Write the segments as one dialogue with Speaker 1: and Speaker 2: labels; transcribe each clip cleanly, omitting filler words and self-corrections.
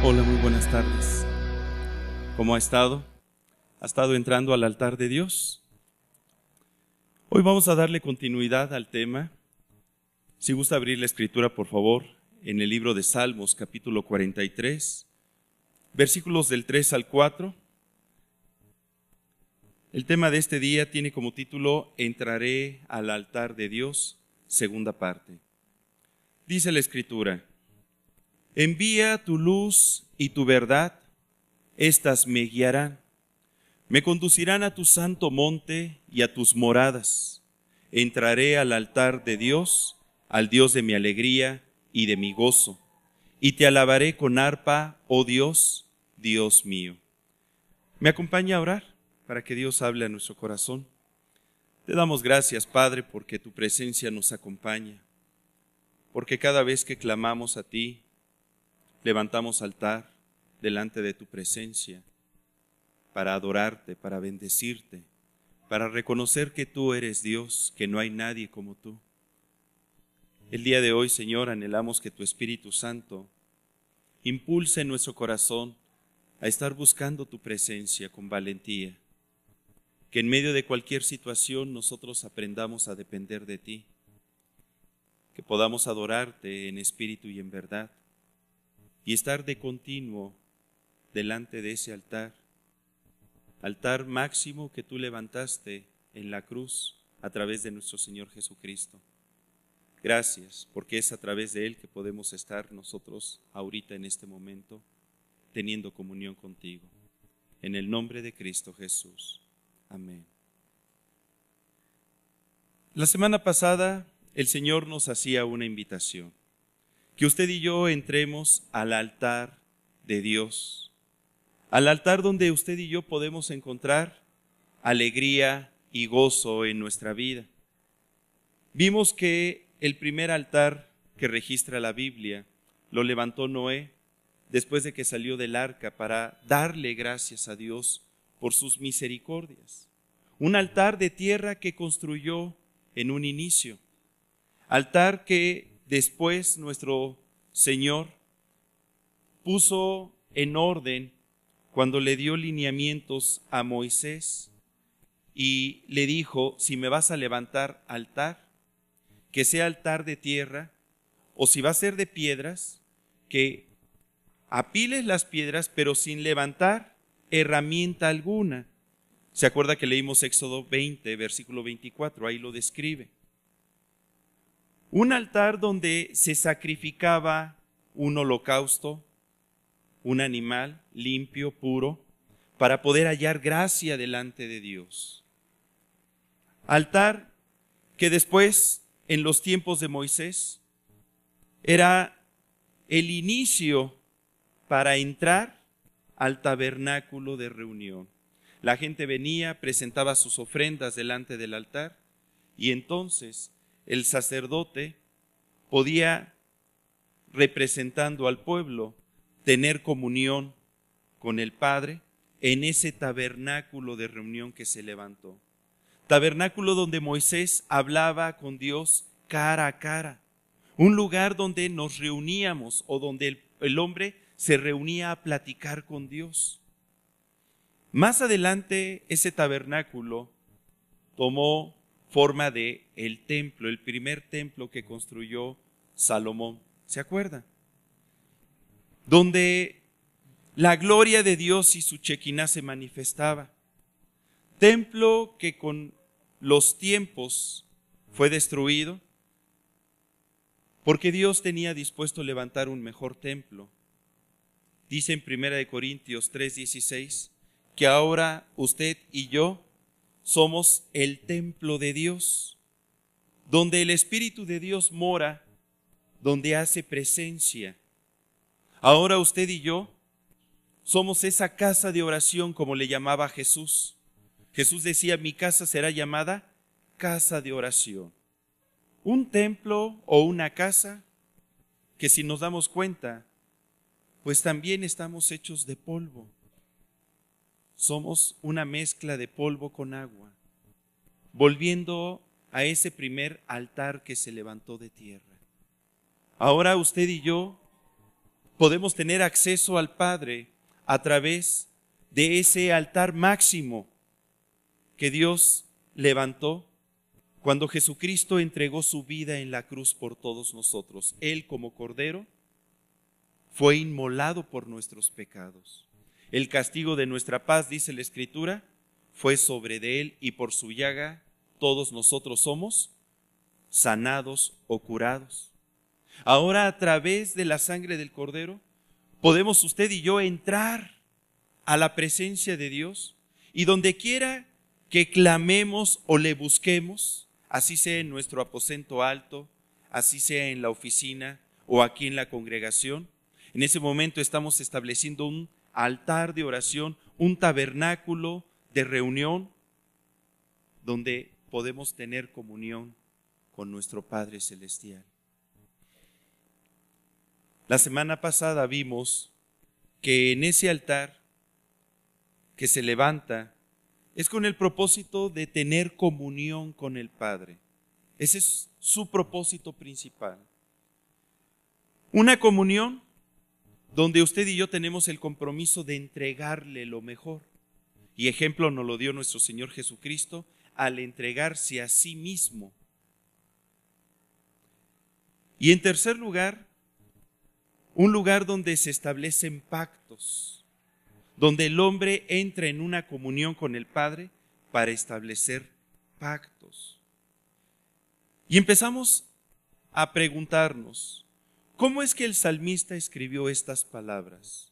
Speaker 1: Hola, muy buenas tardes. ¿Cómo ha estado? ¿Ha estado entrando al altar de Dios? Hoy vamos a darle continuidad al tema. Si gusta abrir la escritura, por favor, en el libro de Salmos, capítulo 43, versículos del 3 al 4. El tema de este día tiene como título Entraré al altar de Dios, segunda parte. Dice la escritura: Envía tu luz y tu verdad, estas me guiarán. Me conducirán a tu santo monte y a tus moradas. Entraré al altar de Dios, al Dios de mi alegría y de mi gozo. Y te alabaré con arpa, oh Dios, Dios mío. ¿Me acompaña a orar para que Dios hable a nuestro corazón? Te damos gracias, Padre, porque tu presencia nos acompaña. Porque cada vez que clamamos a ti, levantamos altar delante de tu presencia, para adorarte, para bendecirte, para reconocer que tú eres Dios, que no hay nadie como tú. El día de hoy, Señor, anhelamos que tu Espíritu Santo impulse en nuestro corazón a estar buscando tu presencia con valentía, que en medio de cualquier situación nosotros aprendamos a depender de ti, que podamos adorarte en espíritu y en verdad, y estar de continuo delante de ese altar máximo que tú levantaste en la cruz a través de nuestro Señor Jesucristo. Gracias, porque es a través de Él que podemos estar nosotros ahorita en este momento teniendo comunión contigo. En el nombre de Cristo Jesús. Amén. La semana pasada el Señor nos hacía una invitación, que usted y yo entremos al altar de Dios, al altar donde usted y yo podemos encontrar alegría y gozo en nuestra vida. Vimos que el primer altar que registra la Biblia lo levantó Noé después de que salió del arca para darle gracias a Dios por sus misericordias. Un altar de tierra que construyó en un inicio. Altar que después nuestro Señor puso en orden cuando le dio lineamientos a Moisés y le dijo: si me vas a levantar altar, que sea altar de tierra, o si va a ser de piedras, que apiles las piedras, pero sin levantar herramienta alguna. ¿Se acuerda que leímos Éxodo 20, versículo 24? Ahí lo describe. Un altar donde se sacrificaba un holocausto, un animal limpio, puro, para poder hallar gracia delante de Dios. Altar que después, en los tiempos de Moisés, era el inicio para entrar al tabernáculo de reunión. La gente venía, presentaba sus ofrendas delante del altar, y entonces el sacerdote podía, representando al pueblo, tener comunión con el Padre en ese tabernáculo de reunión que se levantó. Tabernáculo donde Moisés hablaba con Dios cara a cara. Un lugar donde nos reuníamos, o donde el hombre se reunía a platicar con Dios. Más adelante ese tabernáculo tomó forma de el templo, el primer templo que construyó Salomón. ¿Se acuerdan? Donde la gloria de Dios y su Shekinah se manifestaba. Templo que con los tiempos fue destruido, porque Dios tenía dispuesto levantar un mejor templo. Dice en 1 Corintios 3:16 que ahora usted y yo somos el templo de Dios, donde el Espíritu de Dios mora, donde hace presencia. Ahora usted y yo somos esa casa de oración, como le llamaba Jesús. Jesús decía: mi casa será llamada casa de oración. Un templo o una casa que, si nos damos cuenta, pues también estamos hechos de polvo. Somos una mezcla de polvo con agua, volviendo a ese primer altar que se levantó de tierra. Ahora usted y yo podemos tener acceso al Padre a través de ese altar máximo que Dios levantó cuando Jesucristo entregó su vida en la cruz por todos nosotros. Él, como Cordero, fue inmolado por nuestros pecados. El castigo de nuestra paz, dice la Escritura, fue sobre de Él, y por su llaga todos nosotros somos sanados o curados. Ahora, a través de la sangre del Cordero, podemos usted y yo entrar a la presencia de Dios, y donde quiera que clamemos o le busquemos, así sea en nuestro aposento alto, así sea en la oficina o aquí en la congregación, en ese momento estamos estableciendo un altar de oración, un tabernáculo de reunión donde podemos tener comunión con nuestro Padre Celestial. La semana pasada vimos que en ese altar que se levanta es con el propósito de tener comunión con el Padre. Ese es su propósito principal. Una comunión donde usted y yo tenemos el compromiso de entregarle lo mejor. Y ejemplo nos lo dio nuestro Señor Jesucristo al entregarse a sí mismo. Y en tercer lugar, un lugar donde se establecen pactos, donde el hombre entra en una comunión con el Padre para establecer pactos. Y empezamos a preguntarnos, ¿cómo es que el salmista escribió estas palabras?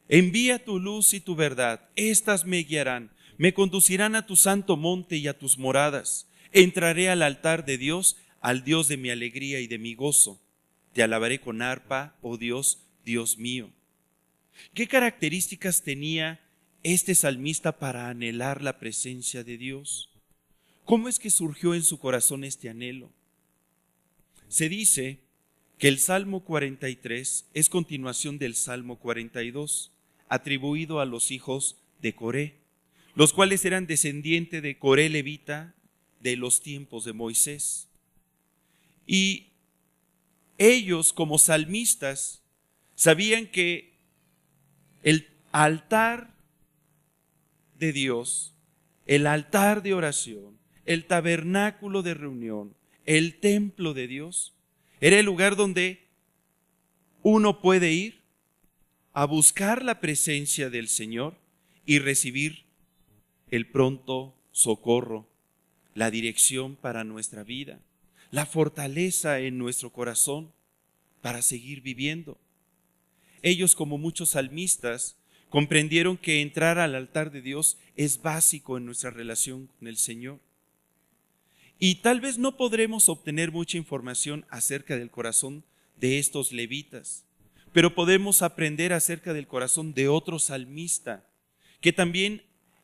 Speaker 1: Envía tu luz y tu verdad, estas me guiarán, me conducirán a tu santo monte y a tus moradas. Entraré al altar de Dios, al Dios de mi alegría y de mi gozo. Te alabaré con arpa, oh Dios, Dios mío. ¿Qué características tenía este salmista para anhelar la presencia de Dios? ¿Cómo es que surgió en su corazón este anhelo? Se dice que el Salmo 43 es continuación del Salmo 42, atribuido a los hijos de Coré, los cuales eran descendientes de Coré levita de los tiempos de Moisés. Y ellos, como salmistas, sabían que el altar de Dios, el altar de oración, el tabernáculo de reunión, el templo de Dios, era el lugar donde uno puede ir a buscar la presencia del Señor y recibir el pronto socorro, la dirección para nuestra vida, la fortaleza en nuestro corazón para seguir viviendo. Ellos, como muchos salmistas, comprendieron que entrar al altar de Dios es básico en nuestra relación con el Señor. Y tal vez no podremos obtener mucha información acerca del corazón de estos levitas, pero podemos aprender acerca del corazón de otro salmista que también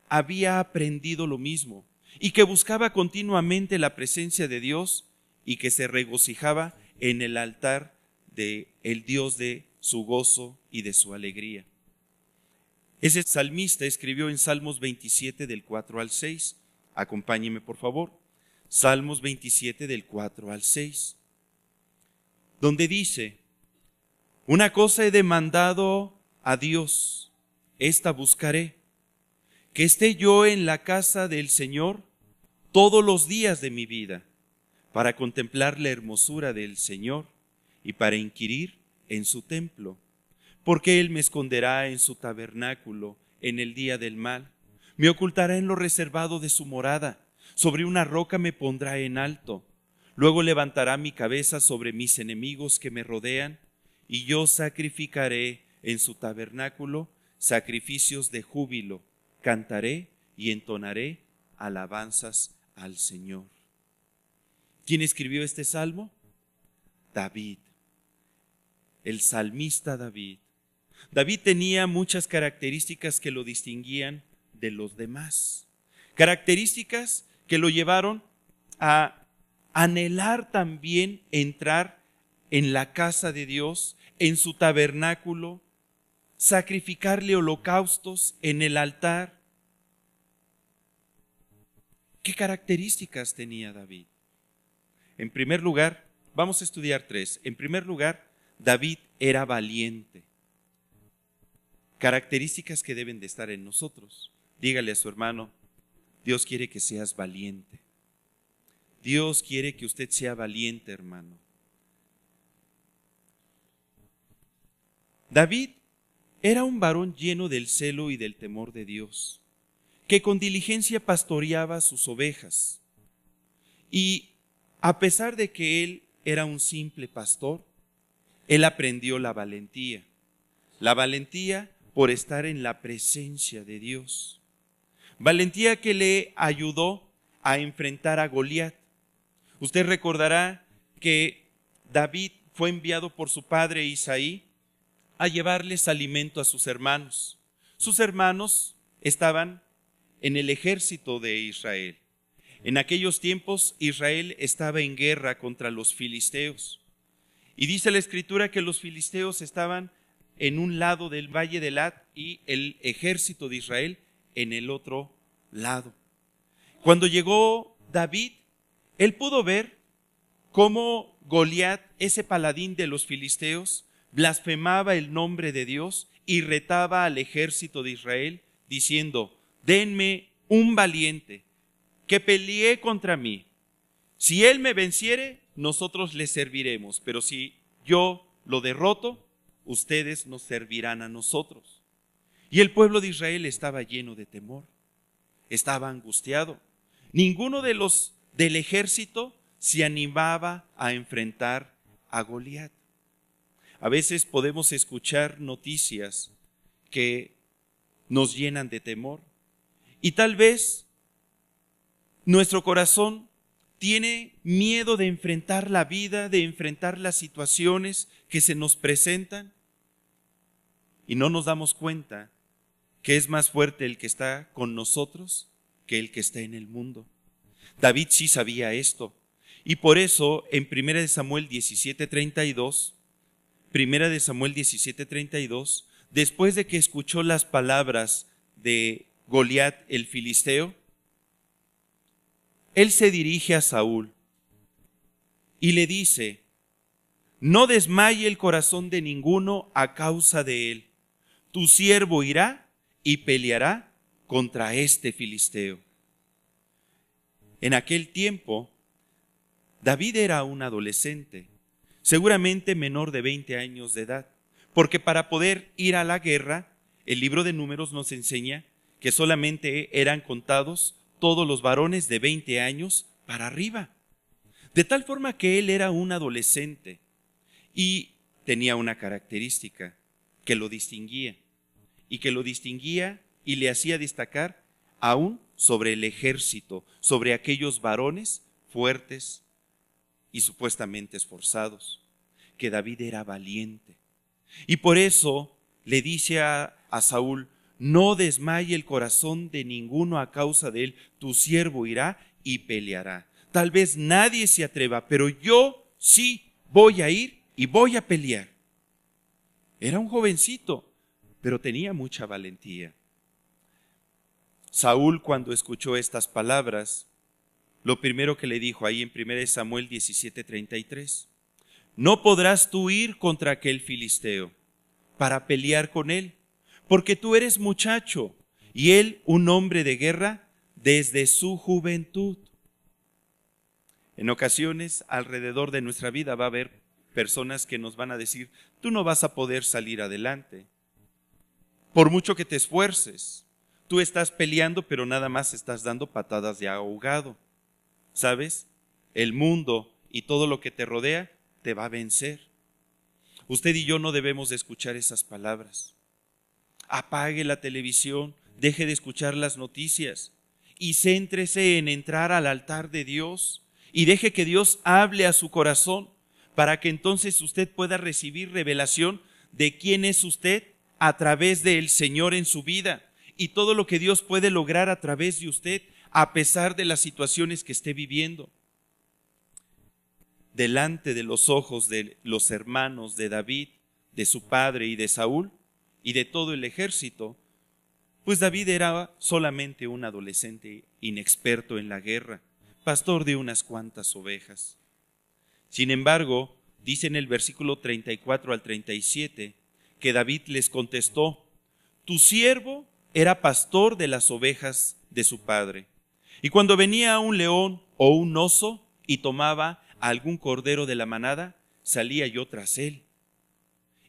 Speaker 1: había aprendido lo mismo y que buscaba continuamente la presencia de Dios y que se regocijaba en el altar de el Dios de su gozo y de su alegría. Ese salmista escribió en Salmos 27 del 4 al 6. Acompáñeme, por favor. Salmos 27 del 4 al 6, donde dice: una cosa he demandado a Dios, esta buscaré, que esté yo en la casa del Señor todos los días de mi vida, para contemplar la hermosura del Señor y para inquirir en su templo. Porque Él me esconderá en su tabernáculo en el día del mal, me ocultará en lo reservado de su morada. Sobre una roca me pondrá en alto. Luego levantará mi cabeza sobre mis enemigos que me rodean, y yo sacrificaré en su tabernáculo sacrificios de júbilo. Cantaré y entonaré alabanzas al Señor. ¿Quién escribió este salmo? David, el salmista David. David tenía muchas características que lo distinguían de los demás. Características que lo llevaron a anhelar también entrar en la casa de Dios, en su tabernáculo, sacrificarle holocaustos en el altar. ¿Qué características tenía David? En primer lugar, vamos a estudiar tres. En primer lugar, David era valiente. Características que deben de estar en nosotros. Dígale a su hermano, Dios quiere que seas valiente. Dios quiere que usted sea valiente, hermano. David era un varón lleno del celo y del temor de Dios, que con diligencia pastoreaba sus ovejas. Y a pesar de que él era un simple pastor, él aprendió la valentía. La valentía por estar en la presencia de Dios. Valentía que le ayudó a enfrentar a Goliat. Usted recordará que David fue enviado por su padre Isaí a llevarles alimento a sus hermanos. Sus hermanos estaban en el ejército de Israel. En aquellos tiempos Israel estaba en guerra contra los filisteos. Y dice la Escritura que los filisteos estaban en un lado del valle de Elat y el ejército de Israel en el otro lado. Cuando llegó David, él pudo ver cómo Goliat, ese paladín de los filisteos, blasfemaba el nombre de Dios y retaba al ejército de Israel diciendo: denme un valiente que pelee contra mí. Si él me venciere, nosotros le serviremos, pero si yo lo derroto, ustedes nos servirán a nosotros. Y el pueblo de Israel estaba lleno de temor, estaba angustiado. Ninguno de los del ejército se animaba a enfrentar a Goliat. A veces podemos escuchar noticias que nos llenan de temor y tal vez nuestro corazón tiene miedo de enfrentar la vida, de enfrentar las situaciones que se nos presentan y no nos damos cuenta que es más fuerte el que está con nosotros que el que está en el mundo. David sí sabía esto y por eso en 1 Samuel 17:32, después de que escuchó las palabras de Goliat el filisteo, él se dirige a Saúl y le dice: no desmaye el corazón de ninguno a causa de él. Tu siervo irá y peleará contra este filisteo. En aquel tiempo, David era un adolescente, seguramente menor de 20 años de edad, porque para poder ir a la guerra, el libro de Números nos enseña que solamente eran contados todos los varones de 20 años para arriba. De tal forma que él era un adolescente y tenía una característica que lo distinguía y le hacía destacar aún sobre el ejército, sobre aquellos varones fuertes y supuestamente esforzados, que David era valiente. Y por eso le dice a Saúl: no desmaye el corazón de ninguno a causa de él, tu siervo irá y peleará. Tal vez nadie se atreva, pero yo sí voy a ir y voy a pelear. Era un jovencito, pero tenía mucha valentía. Saúl, cuando escuchó estas palabras, lo primero que le dijo ahí en 1 Samuel 17:33, no podrás tú ir contra aquel filisteo para pelear con él, porque tú eres muchacho y él un hombre de guerra desde su juventud. En ocasiones alrededor de nuestra vida va a haber personas que nos van a decir: tú no vas a poder salir adelante, por mucho que te esfuerces. Tú estás peleando, pero nada más estás dando patadas de ahogado. ¿Sabes? El mundo y todo lo que te rodea te va a vencer. Usted y yo no debemos de escuchar esas palabras. Apague la televisión, deje de escuchar las noticias y céntrese en entrar al altar de Dios y deje que Dios hable a su corazón para que entonces usted pueda recibir revelación de quién es usted a través del Señor en su vida y todo lo que Dios puede lograr a través de usted a pesar de las situaciones que esté viviendo. Delante de los ojos de los hermanos de David, de su padre y de Saúl y de todo el ejército, pues David era solamente un adolescente inexperto en la guerra, pastor de unas cuantas ovejas. Sin embargo, Dice en el versículo 34 al 37 que David les contestó: tu siervo era pastor de las ovejas de su padre, y cuando venía un león o un oso y tomaba a algún cordero de la manada, salía yo tras él,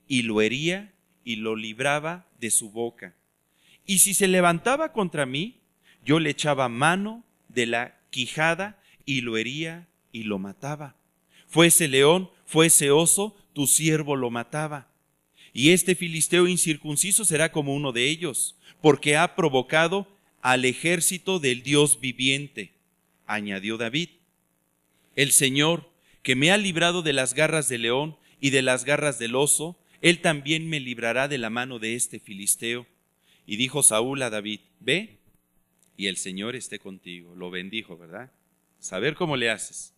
Speaker 1: y lo hería y lo libraba de su boca. Y si se levantaba contra mí, yo le echaba mano de la quijada y lo hería y lo mataba. Fuese león, fuese oso, tu siervo lo mataba. Y este filisteo incircunciso será como uno de ellos, porque ha provocado al ejército del Dios viviente. Añadió David: el Señor, que me ha librado de las garras del león y de las garras del oso, Él también me librará de la mano de este filisteo. Y dijo Saúl a David: ve, y el Señor esté contigo. Lo bendijo, ¿verdad? Saber cómo le haces.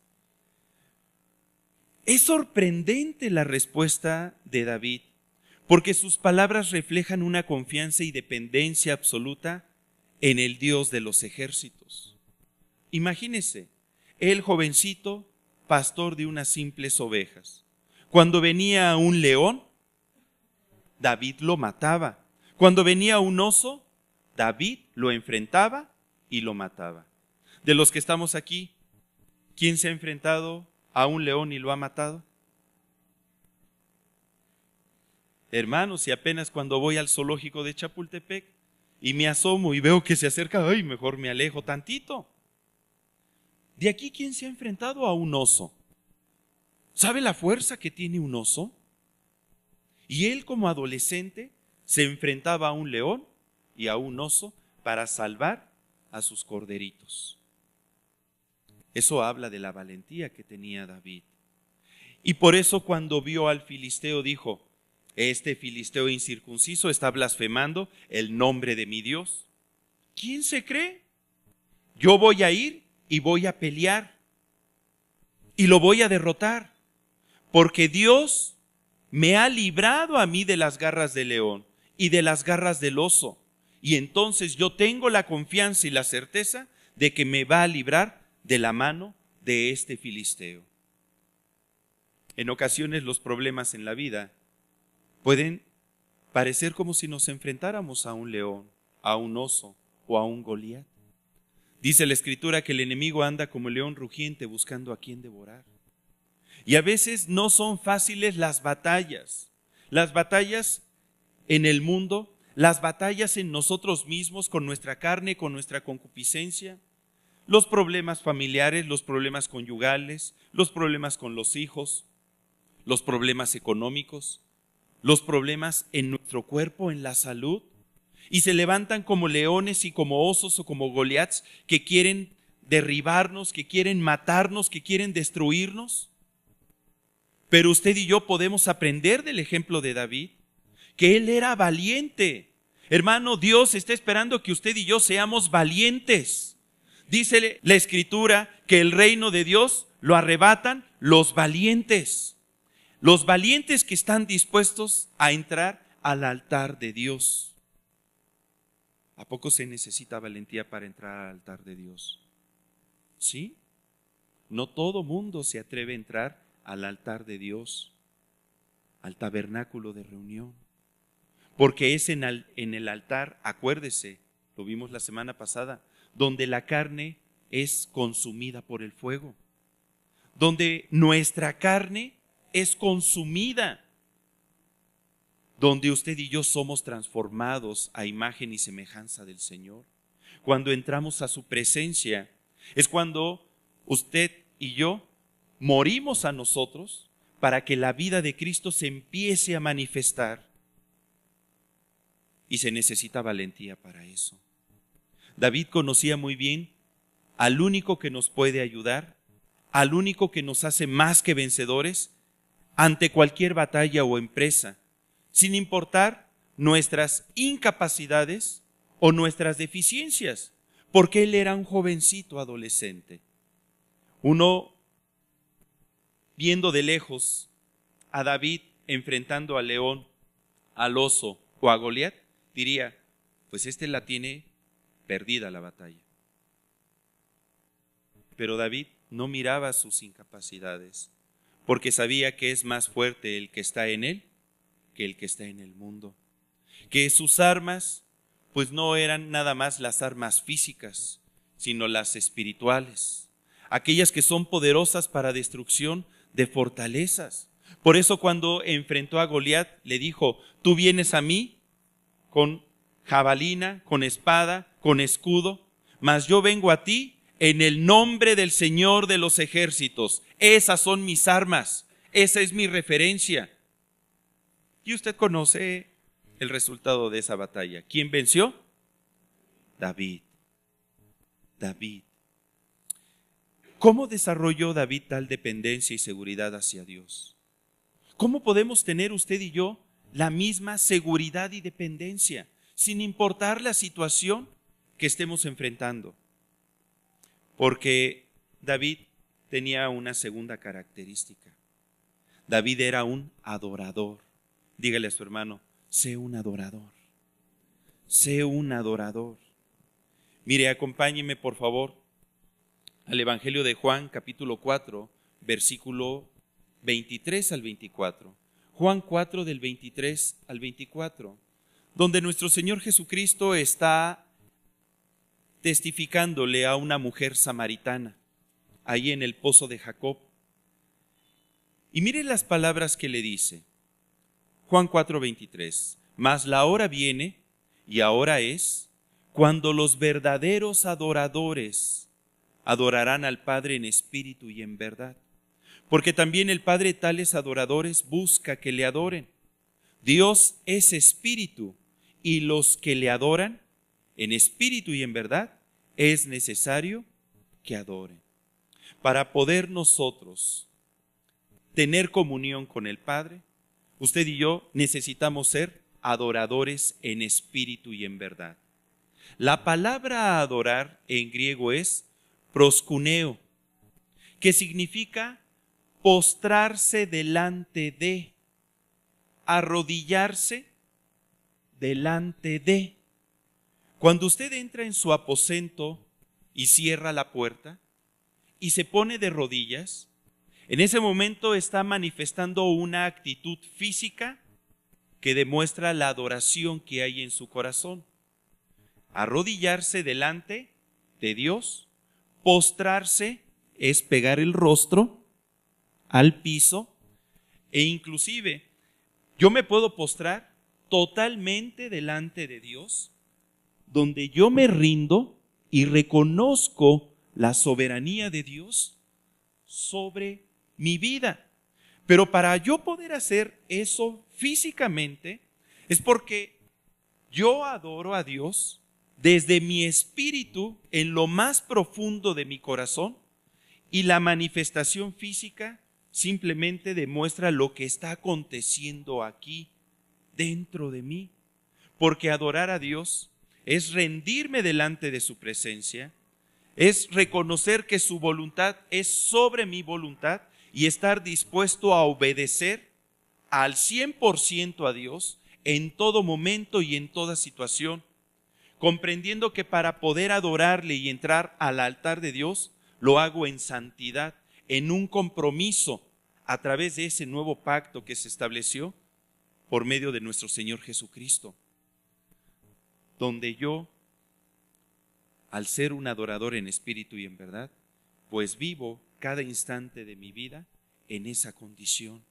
Speaker 1: Es sorprendente la respuesta de David, porque sus palabras reflejan una confianza y dependencia absoluta en el Dios de los ejércitos. Imagínese, el jovencito, pastor de unas simples ovejas. Cuando venía un león, David lo mataba. Cuando venía un oso, David lo enfrentaba y lo mataba. De los que estamos aquí, ¿quién se ha enfrentado a un león y lo ha matado? Hermanos, y apenas cuando voy al zoológico de Chapultepec y me asomo y veo que se acerca, ay, mejor me alejo tantito. De aquí, ¿quién se ha enfrentado a un oso? ¿Sabe la fuerza que tiene un oso? Y él, como adolescente, se enfrentaba a un león y a un oso para salvar a sus corderitos. Eso habla de la valentía que tenía David. Y por eso, cuando vio al filisteo, dijo: este filisteo incircunciso está blasfemando el nombre de mi Dios. ¿Quién se cree? Yo voy a ir y voy a pelear y lo voy a derrotar, porque Dios me ha librado a mí de las garras del león y de las garras del oso. Y entonces yo tengo la confianza y la certeza de que me va a librar de la mano de este filisteo. En ocasiones los problemas en la vida pueden parecer como si nos enfrentáramos a un león, a un oso o a un Goliat. Dice la Escritura que el enemigo anda como el león rugiente buscando a quien devorar. Y a veces no son fáciles las batallas en el mundo, las batallas en nosotros mismos, con nuestra carne, con nuestra concupiscencia, los problemas familiares, los problemas conyugales, los problemas con los hijos, los problemas económicos, los problemas en nuestro cuerpo, en la salud, y se levantan como leones y como osos o como Goliats que quieren derribarnos, que quieren matarnos, que quieren destruirnos. Pero usted y yo podemos aprender del ejemplo de David, que él era valiente. Hermano, Dios está esperando que usted y yo seamos valientes. Dice la Escritura que el reino de Dios lo arrebatan los valientes. Los valientes que están dispuestos a entrar al altar de Dios. ¿A poco se necesita valentía para entrar al altar de Dios? ¿Sí? No todo mundo se atreve a entrar al altar de Dios, al tabernáculo de reunión. Porque es en el altar, acuérdese, lo vimos la semana pasada, donde la carne es consumida por el fuego. Donde nuestra carne es consumida, donde usted y yo somos transformados a imagen y semejanza del Señor. Cuando entramos a su presencia, es cuando usted y yo morimos a nosotros para que la vida de Cristo se empiece a manifestar. Y se necesita valentía para eso. David conocía muy bien al único que nos puede ayudar, al único que nos hace más que vencedores ante cualquier batalla o empresa, sin importar nuestras incapacidades o nuestras deficiencias, porque él era un jovencito adolescente. Uno, viendo de lejos a David enfrentando al león, al oso o a Goliat, diría: pues este la tiene perdida la batalla. Pero David no miraba sus incapacidades, porque sabía que es más fuerte el que está en él que el que está en el mundo. Que sus armas, pues no eran nada más las armas físicas, sino las espirituales, aquellas que son poderosas para destrucción de fortalezas. Por eso cuando enfrentó a Goliat, le dijo: tú vienes a mí con jabalina, con espada, con escudo, mas yo vengo a ti en el nombre del Señor de los ejércitos. Esas son mis armas, esa es mi referencia. Y usted conoce el resultado de esa batalla. ¿Quién venció? David. David. ¿Cómo desarrolló David tal dependencia y seguridad hacia Dios? ¿Cómo podemos tener usted y yo la misma seguridad y dependencia, sin importar la situación que estemos enfrentando? Porque David tenía una segunda característica. David era un adorador. Dígale a su hermano: sé un adorador. Sé un adorador. Mire, acompáñeme por favor al Evangelio de Juan, capítulo 4, versículo 23 al 24. Juan 4, del 23 al 24, donde nuestro Señor Jesucristo está testificándole a una mujer samaritana, ahí en el pozo de Jacob. Y mire las palabras que le dice. Juan 4, 23. Mas la hora viene, y ahora es, cuando los verdaderos adoradores adorarán al Padre en espíritu y en verdad. Porque también el Padre tales adoradores busca que le adoren. Dios es espíritu, y los que le adoran en espíritu y en verdad es necesario que adoren. Para poder nosotros tener comunión con el Padre, usted y yo necesitamos ser adoradores en espíritu y en verdad. La palabra adorar en griego es proskuneo, que significa postrarse delante de, arrodillarse delante de. Cuando usted entra en su aposento y cierra la puerta y se pone de rodillas, en ese momento está manifestando una actitud física que demuestra la adoración que hay en su corazón. Arrodillarse delante de Dios, postrarse es pegar el rostro al piso, e inclusive yo me puedo postrar totalmente delante de Dios, donde yo me rindo y reconozco la soberanía de Dios sobre mi vida. Pero para yo poder hacer eso físicamente es porque yo adoro a Dios desde mi espíritu en lo más profundo de mi corazón, y la manifestación física simplemente demuestra lo que está aconteciendo aquí dentro de mí. Porque adorar a Dios es rendirme delante de su presencia, es reconocer que su voluntad es sobre mi voluntad y estar dispuesto a obedecer al 100% a Dios en todo momento y en toda situación, comprendiendo que para poder adorarle y entrar al altar de Dios, lo hago en santidad, en un compromiso a través de ese nuevo pacto que se estableció por medio de nuestro Señor Jesucristo, donde yo, al ser un adorador en espíritu y en verdad, pues vivo cada instante de mi vida en esa condición.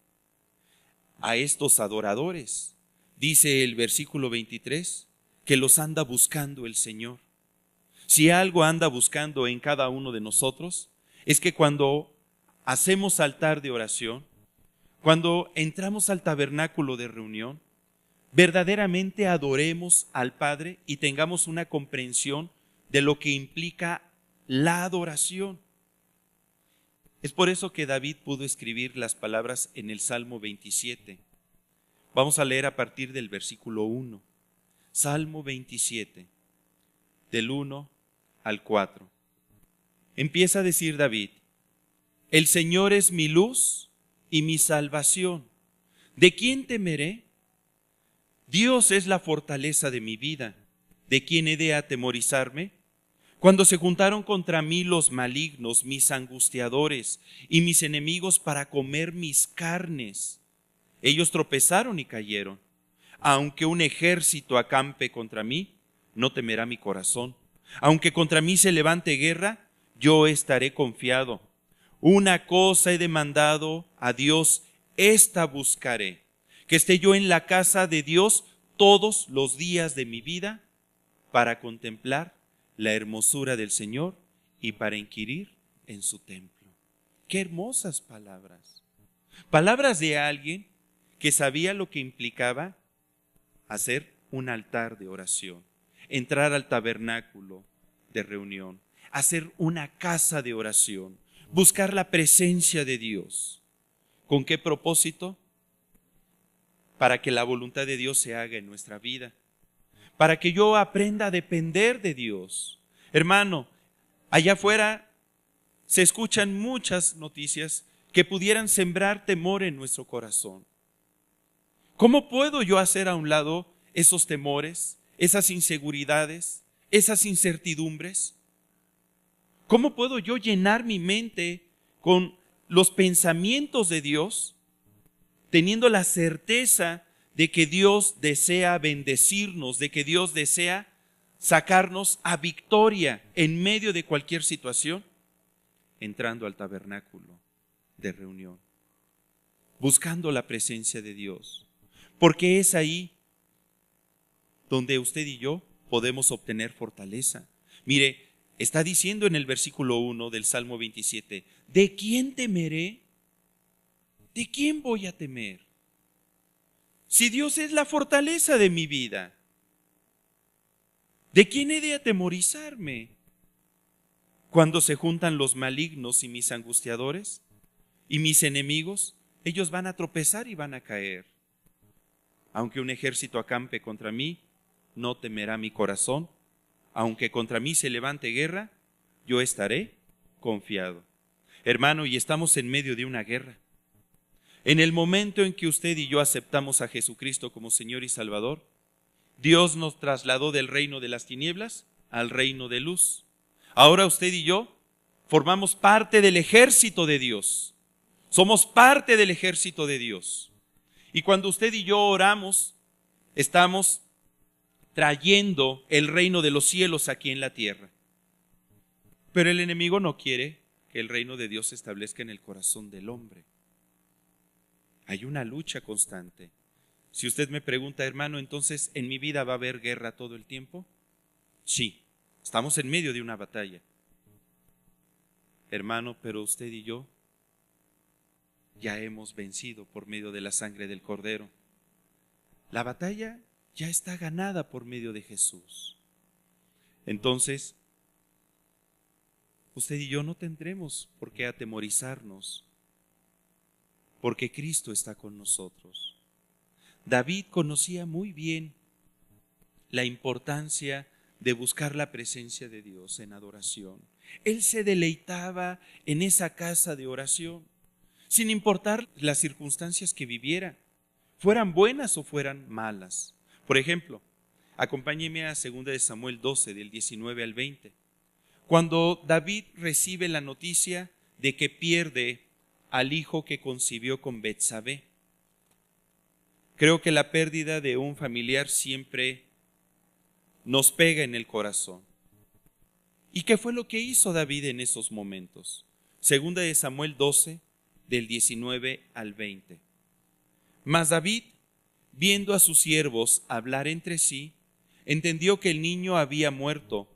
Speaker 1: A estos adoradores, dice el versículo 23, que los anda buscando el Señor. Si algo anda buscando en cada uno de nosotros, es que cuando hacemos altar de oración, cuando entramos al tabernáculo de reunión, verdaderamente adoremos al Padre y tengamos una comprensión de lo que implica la adoración. Es por eso que David pudo escribir las palabras en el Salmo 27. Vamos a leer a partir del versículo 1. Salmo 27, del 1 al 4. Empieza a decir David: el Señor es mi luz y mi salvación. ¿De quién temeré? Dios es la fortaleza de mi vida. ¿De quién he de atemorizarme? Cuando se juntaron contra mí los malignos, mis angustiadores y mis enemigos para comer mis carnes, ellos tropezaron y cayeron. Aunque un ejército acampe contra mí, no temerá mi corazón. Aunque contra mí se levante guerra, yo estaré confiado. Una cosa he demandado a Dios, esta buscaré, que esté yo en la casa de Dios todos los días de mi vida para contemplar la hermosura del Señor y para inquirir en su templo. Qué hermosas palabras. Palabras de alguien que sabía lo que implicaba hacer un altar de oración, entrar al tabernáculo de reunión, hacer una casa de oración, buscar la presencia de Dios. ¿Con qué propósito? Para que la voluntad de Dios se haga en nuestra vida, para que yo aprenda a depender de Dios. Hermano, allá afuera se escuchan muchas noticias que pudieran sembrar temor en nuestro corazón. ¿Cómo puedo yo hacer a un lado esos temores, esas inseguridades, esas incertidumbres? ¿Cómo puedo yo llenar mi mente con los pensamientos de Dios, teniendo la certeza de que Dios desea bendecirnos, de que Dios desea sacarnos a victoria en medio de cualquier situación? Entrando al tabernáculo de reunión, buscando la presencia de Dios, porque es ahí donde usted y yo podemos obtener fortaleza. Mire, está diciendo en el versículo 1 del Salmo 27, ¿de quién temeré? ¿De quién voy a temer? Si Dios es la fortaleza de mi vida, ¿de quién he de atemorizarme? Cuando se juntan los malignos y mis angustiadores y mis enemigos, ellos van a tropezar y van a caer. Aunque un ejército acampe contra mí, no temerá mi corazón. Aunque contra mí se levante guerra, yo estaré confiado. Hermano, y estamos en medio de una guerra. En el momento en que usted y yo aceptamos a Jesucristo como Señor y Salvador, Dios nos trasladó del reino de las tinieblas al reino de luz. Ahora usted y yo formamos parte del ejército de Dios. Somos parte del ejército de Dios. Y cuando usted y yo oramos, estamos trayendo el reino de los cielos aquí en la tierra. Pero el enemigo no quiere que el reino de Dios se establezca en el corazón del hombre. Hay una lucha constante. Si usted me pregunta, hermano, entonces, ¿en mi vida va a haber guerra todo el tiempo? Sí, estamos en medio de una batalla. Hermano, pero usted y yo ya hemos vencido por medio de la sangre del Cordero. La batalla ya está ganada por medio de Jesús. Entonces, usted y yo no tendremos por qué atemorizarnos, porque Cristo está con nosotros. David conocía muy bien la importancia de buscar la presencia de Dios en adoración. Él se deleitaba en esa casa de oración, sin importar las circunstancias que viviera, fueran buenas o fueran malas. Por ejemplo, acompáñeme a 2 de Samuel 12, del 19 al 20. Cuando David recibe la noticia de que pierde al hijo que concibió con Betsabé. Creo que la pérdida de un familiar siempre nos pega en el corazón. ¿Y qué fue lo que hizo David en esos momentos? 2 de Samuel 12, del 19 al 20. Mas David, viendo a sus siervos hablar entre sí, entendió que el niño había muerto,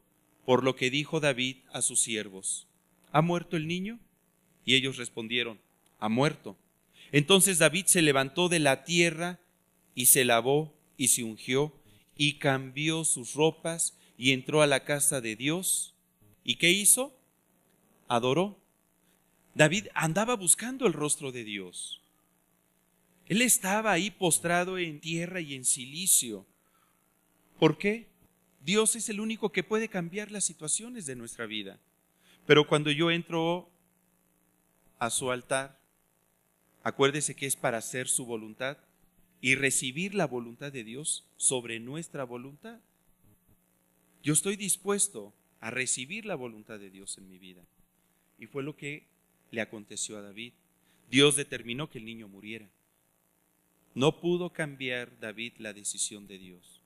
Speaker 1: por lo que dijo David a sus siervos: ¿Ha muerto el niño? Y ellos respondieron: ha muerto. Entonces David se levantó de la tierra y se lavó y se ungió y cambió sus ropas y entró a la casa de Dios. ¿Y qué hizo? Adoró. David andaba buscando el rostro de Dios. Él estaba ahí postrado en tierra y en cilicio. ¿Por qué? Dios es el único que puede cambiar las situaciones de nuestra vida. Pero cuando yo entro a su altar, acuérdese que es para hacer su voluntad y recibir la voluntad de Dios sobre nuestra voluntad. Yo estoy dispuesto a recibir la voluntad de Dios en mi vida. Y fue lo que le aconteció a David. Dios determinó que el niño muriera. No pudo cambiar David la decisión de Dios.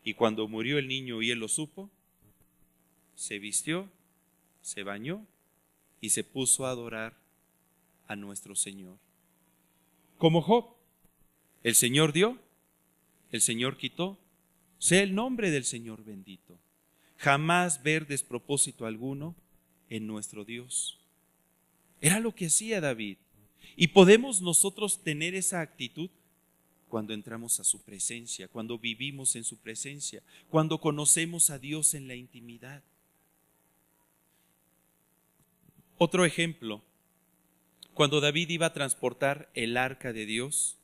Speaker 1: Y cuando murió el niño y él lo supo, se vistió, se bañó y se puso a adorar a nuestro Señor. Como Job, el Señor dio, el Señor quitó, sea el nombre del Señor bendito. Jamás ver despropósito alguno en nuestro Dios. Era lo que hacía David. Y podemos nosotros tener esa actitud cuando entramos a su presencia, cuando vivimos en su presencia, cuando conocemos a Dios en la intimidad. Otro ejemplo, cuando David iba a transportar el arca de Dios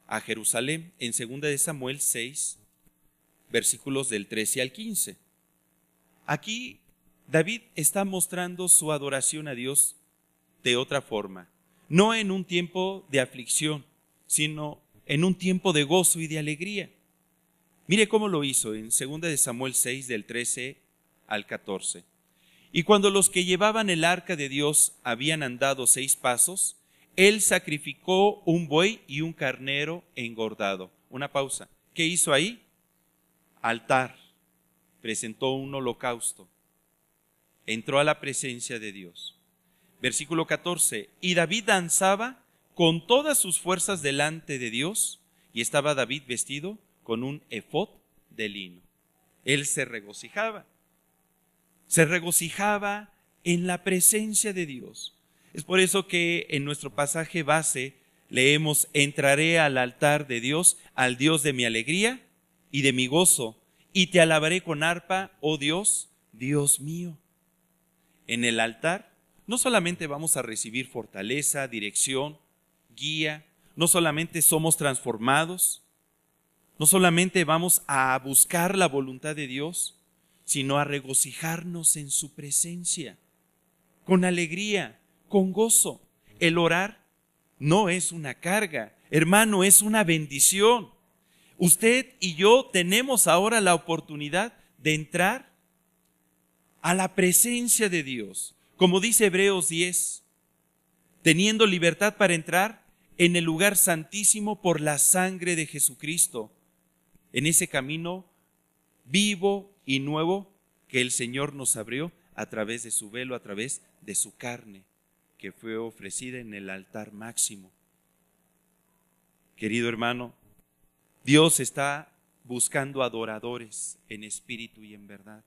Speaker 1: a Jerusalén, en 2 de Samuel 6, versículos del 13 al 15. Aquí David está mostrando su adoración a Dios de otra forma, no en un tiempo de aflicción, sino en un tiempo de gozo y de alegría. Mire cómo lo hizo en 2 de Samuel 6, del 13 al 14. Y cuando los que llevaban el arca de Dios habían andado 6 pasos, él sacrificó un buey y un carnero engordado. Una pausa. ¿Qué hizo ahí? Altar. Presentó un holocausto. Entró a la presencia de Dios. Versículo 14. Y David danzaba con todas sus fuerzas delante de Dios, y estaba David vestido con un efod de lino. Él se regocijaba en la presencia de Dios. Es por eso que en nuestro pasaje base leemos: entraré al altar de Dios, al Dios de mi alegría y de mi gozo, y te alabaré con arpa, oh Dios, Dios mío. En el altar no solamente vamos a recibir fortaleza, dirección, guía, no solamente somos transformados, no solamente vamos a buscar la voluntad de Dios, sino a regocijarnos en su presencia, con alegría, con gozo. El orar no es una carga, hermano, es una bendición. Usted y yo tenemos ahora la oportunidad de entrar a la presencia de Dios. Como dice Hebreos 10, teniendo libertad para entrar en el lugar santísimo por la sangre de Jesucristo, en ese camino vivo y nuevo que el Señor nos abrió a través de su velo, a través de su carne, que fue ofrecida en el altar máximo. Querido hermano, Dios está buscando adoradores en espíritu y en verdad.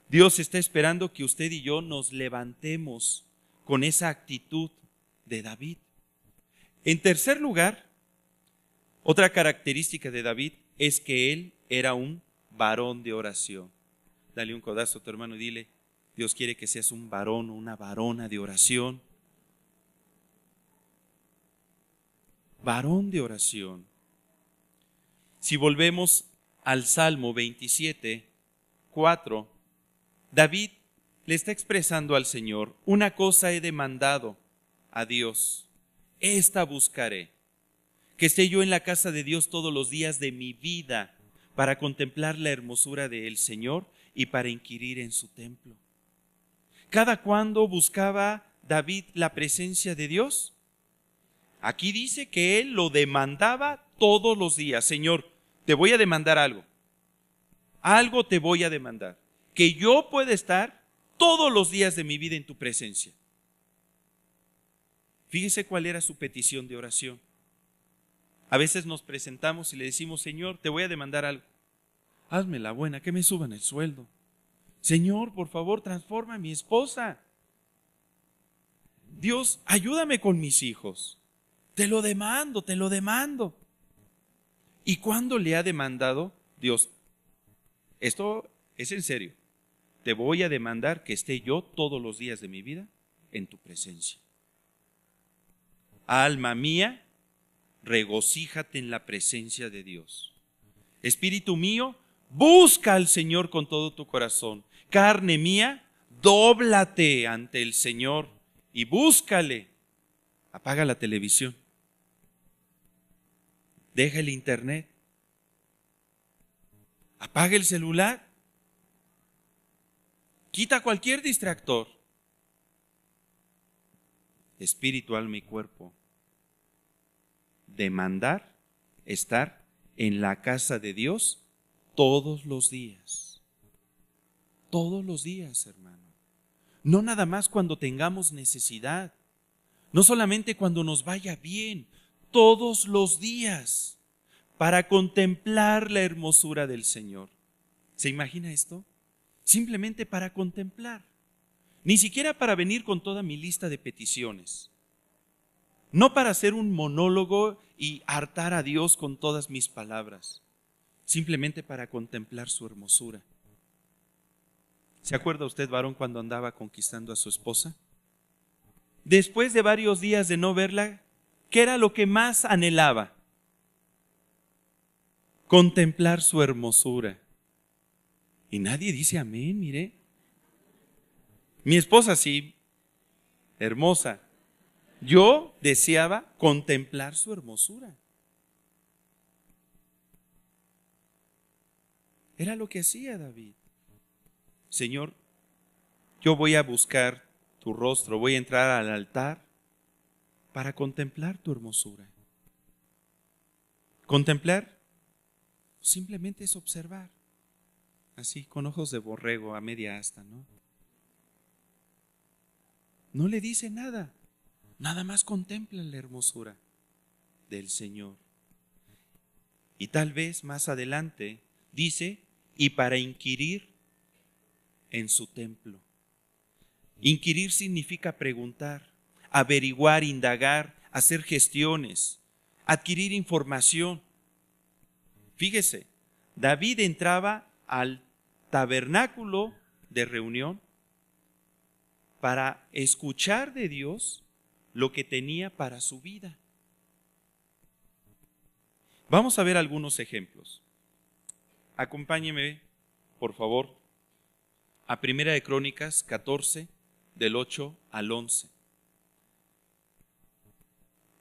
Speaker 1: Dios está esperando que usted y yo nos levantemos con esa actitud de David. En tercer lugar, otra característica de David es que él era un varón de oración. Dale un codazo a tu hermano y dile: Dios quiere que seas un varón o una varona de oración. Varón de oración. Si volvemos al Salmo 27, 4, David le está expresando al Señor: una cosa he demandado a Dios, esta buscaré, que esté yo en la casa de Dios todos los días de mi vida, para contemplar la hermosura del Señor y para inquirir en su templo. ¿Cada cuándo buscaba David la presencia de Dios? Aquí dice que él lo demandaba todos los días. Señor, te voy a demandar algo. Algo te voy a demandar. Que yo pueda estar todos los días de mi vida en tu presencia. Fíjese cuál era su petición de oración. A veces nos presentamos y le decimos: Señor, te voy a demandar algo. Hazme la buena, que me suban el sueldo. Señor, por favor, transforma a mi esposa. Dios, ayúdame con mis hijos. Te lo demando, te lo demando. ¿Y cuándo le ha demandado Dios? Esto es en serio. Te voy a demandar que esté yo todos los días de mi vida en tu presencia. Alma mía, regocíjate en la presencia de Dios. Espíritu mío, busca al Señor con todo tu corazón. Carne mía, dóblate ante el Señor y búscale. Apaga la televisión. Deja el internet. Apaga el celular. Quita cualquier distractor. Espíritu, alma y cuerpo. Demandar estar en la casa de Dios todos los días. Todos los días, hermano. No nada más cuando tengamos necesidad. No solamente cuando nos vaya bien. Todos los días. Para contemplar la hermosura del Señor. ¿Se imagina esto? Simplemente para contemplar. Ni siquiera para venir con toda mi lista de peticiones. No para hacer un monólogo y hartar a Dios con todas mis palabras. Simplemente para contemplar su hermosura. ¿Se acuerda usted, varón, cuando andaba conquistando a su esposa? Después de varios días de no verla, ¿qué era lo que más anhelaba? Contemplar su hermosura. Y nadie dice amén, mire. Mi esposa sí, hermosa. Yo deseaba contemplar su hermosura. Era lo que hacía David. Señor, yo voy a buscar tu rostro, voy a entrar al altar para contemplar tu hermosura. Contemplar simplemente es observar, así con ojos de borrego a media asta, ¿no? No le dice nada, nada más contempla la hermosura del Señor. Y tal vez más adelante dice, y para inquirir en su templo. Inquirir significa preguntar, averiguar, indagar, hacer gestiones, adquirir información. Fíjese, David entraba al tabernáculo de reunión para escuchar de Dios lo que tenía para su vida. Vamos a ver algunos ejemplos. Acompáñeme, por favor, a Primera de Crónicas 14, del 8 al 11.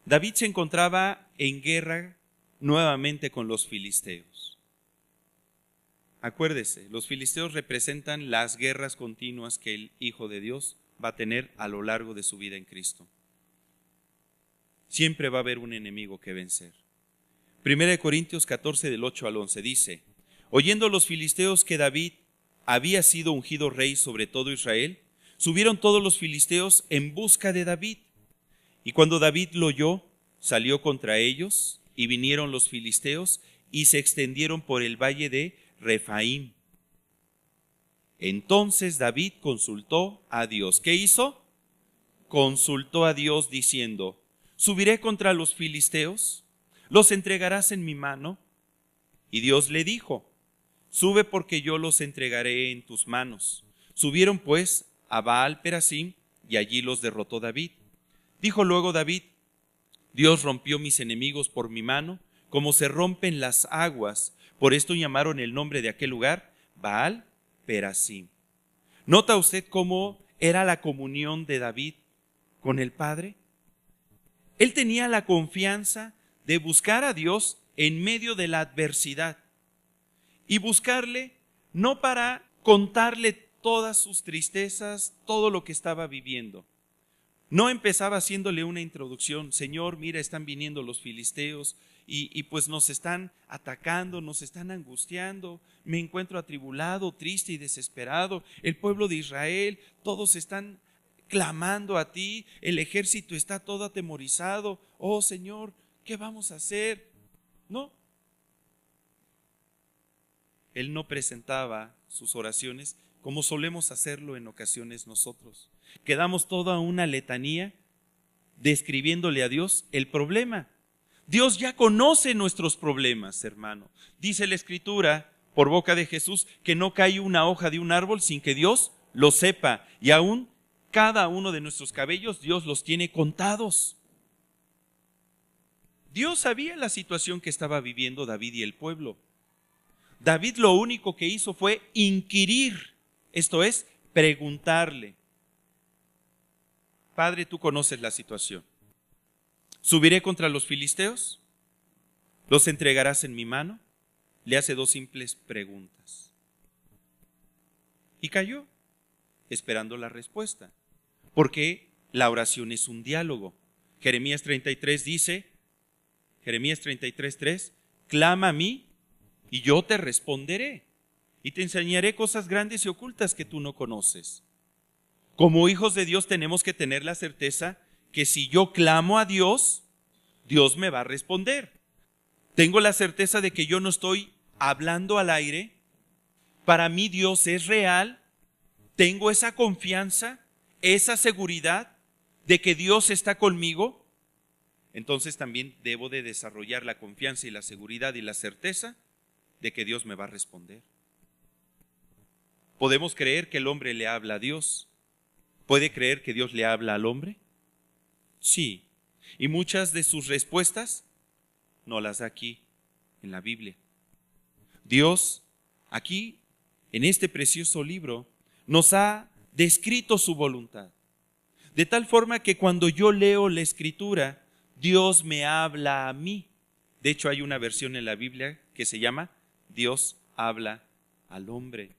Speaker 1: David se encontraba en guerra nuevamente con los filisteos. Acuérdese, los filisteos representan las guerras continuas que el Hijo de Dios va a tener a lo largo de su vida en Cristo. Siempre va a haber un enemigo que vencer. Primera de Corintios 14, del 8 al 11 dice, oyendo los filisteos que David había sido ungido rey sobre todo Israel, subieron todos los filisteos en busca de David. Y cuando David lo oyó, salió contra ellos, y vinieron los filisteos, y se extendieron por el valle de Refaim. Entonces David consultó a Dios. ¿Qué hizo? Consultó a Dios diciendo, ¿subiré contra los filisteos? ¿Los entregarás en mi mano? Y Dios le dijo, sube porque yo los entregaré en tus manos. Subieron pues a Baal Perasim y allí los derrotó David. Dijo luego David, Dios rompió mis enemigos por mi mano, como se rompen las aguas. Por esto llamaron el nombre de aquel lugar Baal Perasim. ¿Nota usted cómo era la comunión de David con el Padre? Él tenía la confianza de buscar a Dios en medio de la adversidad y buscarle no para contarle todas sus tristezas, todo lo que estaba viviendo. No empezaba haciéndole una introducción, Señor, mira, están viniendo los filisteos y pues nos están atacando, nos están angustiando, me encuentro atribulado, triste y desesperado, el pueblo de Israel, todos están clamando a ti, el ejército está todo atemorizado, oh Señor, ¿qué vamos a hacer? No. Él no presentaba sus oraciones como solemos hacerlo en ocasiones nosotros. Quedamos toda una letanía describiéndole a Dios el problema. Dios ya conoce nuestros problemas, hermano. Dice la Escritura, por boca de Jesús, que no cae una hoja de un árbol sin que Dios lo sepa. Y aún cada uno de nuestros cabellos, Dios los tiene contados. Dios sabía la situación que estaba viviendo David y el pueblo. David lo único que hizo fue inquirir, esto es, preguntarle. Padre, tú conoces la situación. ¿Subiré contra los filisteos? ¿Los entregarás en mi mano? Le hace dos simples preguntas. Y cayó. esperando la respuesta, porque la oración es un diálogo. Jeremías 33 dice, Jeremías 33:3, clama a mí y yo te responderé y te enseñaré cosas grandes y ocultas que tú no conoces. Como hijos de Dios tenemos que tener la certeza que si yo clamo a Dios, Dios me va a responder. Tengo la certeza de que yo no estoy hablando al aire. Para mí Dios es real. Tengo esa confianza, esa seguridad de que Dios está conmigo. Entonces también debo de desarrollar la confianza y la seguridad y la certeza de que Dios me va a responder. ¿Podemos creer que el hombre le habla a Dios? ¿Puede creer que Dios le habla al hombre? Sí. Y muchas de sus respuestas no las da aquí en la Biblia. Dios, aquí, en este precioso libro, nos ha descrito su voluntad. De tal forma que cuando yo leo la Escritura, Dios me habla a mí. De hecho, hay una versión en la Biblia que se llama Dios habla al hombre.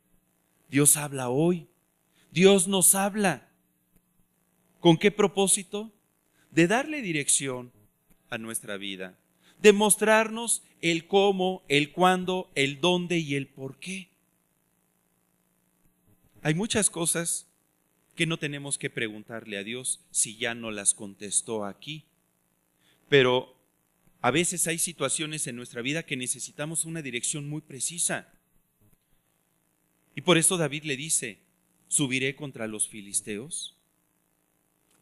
Speaker 1: Dios habla hoy. Dios nos habla. ¿Con qué propósito? De darle dirección a nuestra vida, de mostrarnos el cómo, el cuándo, el dónde y el por qué. Hay muchas cosas que no tenemos que preguntarle a Dios si ya no las contestó aquí. Pero a veces hay situaciones en nuestra vida que necesitamos una dirección muy precisa. Y por eso David le dice, subiré contra los filisteos,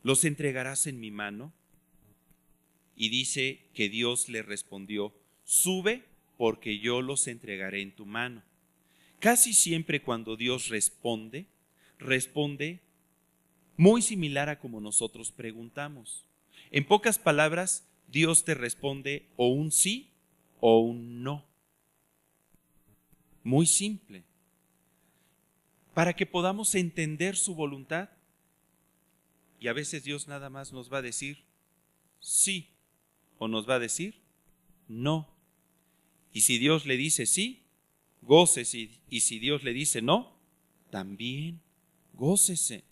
Speaker 1: los entregarás en mi mano. Y dice que Dios le respondió, sube porque yo los entregaré en tu mano. Casi siempre cuando Dios responde muy similar a como nosotros preguntamos. En pocas palabras, Dios te responde o un sí o un no. Muy simple. Para que podamos entender su voluntad. Y a veces Dios nada más nos va a decir sí o nos va a decir no. Y si Dios le dice sí, gócese. Y si Dios le dice no, también gócese.